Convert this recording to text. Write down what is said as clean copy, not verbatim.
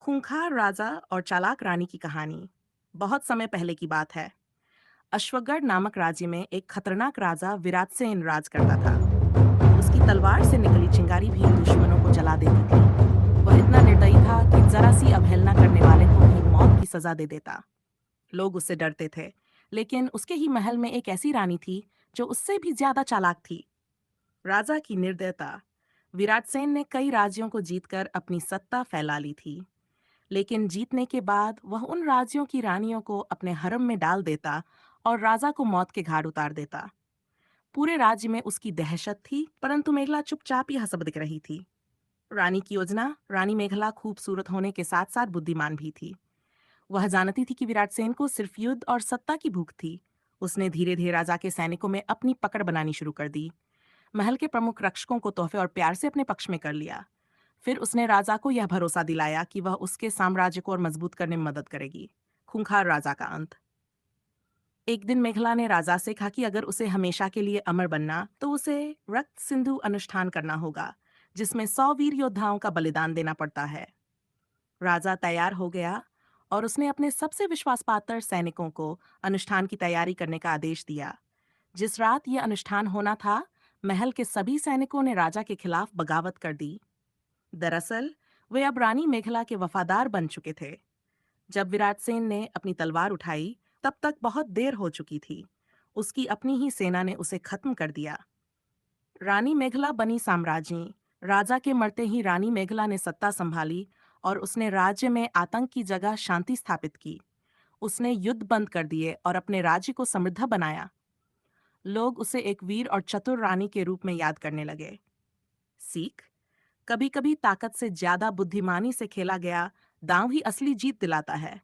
खूंखार राजा और चालाक रानी की कहानी। बहुत समय पहले की बात है। अश्वगढ़ नामक राज्य में एक खतरनाक राजा विराटसेन राज करता था। उसकी तलवार से निकली चिंगारी भी दुश्मनों को जला देती थी। वह इतना निर्दयी था कि जरा सी अवहेलना करने वाले को भी मौत की सजा दे देता। लोग उससे डरते थे, लेकिन उसके ही महल में एक ऐसी रानी थी जो उससे भी ज्यादा चालाक थी। राजा की निर्दयता। विराटसेन ने कई राज्यों को जीतकर अपनी सत्ता फैला ली थी, लेकिन जीतने के बाद वह उन राज्यों की रानियों को अपने हरम में डाल देता और राजा को मौत के घाट उतार देता। पूरे राज्य में उसकी दहशत थी, परंतु मेघला चुपचाप ही हंसब दिख रही थी। रानी की योजना। रानी मेघला खूबसूरत होने के साथ साथ बुद्धिमान भी थी। वह जानती थी कि विराटसेन को सिर्फ युद्ध और सत्ता की भूख थी। उसने धीरे धीरे राजा के सैनिकों में अपनी पकड़ बनानी शुरू कर दी। महल के प्रमुख रक्षकों को तोहफे और प्यार से अपने पक्ष में कर लिया। फिर उसने राजा को यह भरोसा दिलाया कि वह उसके साम्राज्य को और मजबूत करने में मदद करेगी। खूंखार राजा का अंत। एक दिन मेघला ने राजा से कहा कि अगर उसे हमेशा के लिए अमर बनना तो उसे रक्त सिंधु अनुष्ठान करना होगा, जिसमें 100 वीर योद्धाओं का बलिदान देना पड़ता है। राजा तैयार हो गया और उसने अपने सबसे विश्वास पात्र सैनिकों को अनुष्ठान की तैयारी करने का आदेश दिया। जिस रात यह अनुष्ठान होना था, महल के सभी सैनिकों ने राजा के खिलाफ बगावत कर दी। दरअसल वे अब रानी मेखला के वफादार बन चुके थे। जब विराटसेन ने अपनी तलवार उठाई, तब तक बहुत देर हो चुकी थी। उसकी अपनी ही सेना ने उसे खत्म कर दिया। रानी मेखला बनी साम्राज्ञी। राजा के मरते ही रानी मेखला ने सत्ता संभाली और उसने राज्य में आतंक की जगह शांति स्थापित की। उसने युद्ध बंद कर दिए और अपने राज्य को समृद्ध बनाया। लोग उसे एक वीर और चतुर रानी के रूप में याद करने लगे। सीख। कभी कभी ताकत से ज्यादा बुद्धिमानी से खेला गया दांव ही असली जीत दिलाता है।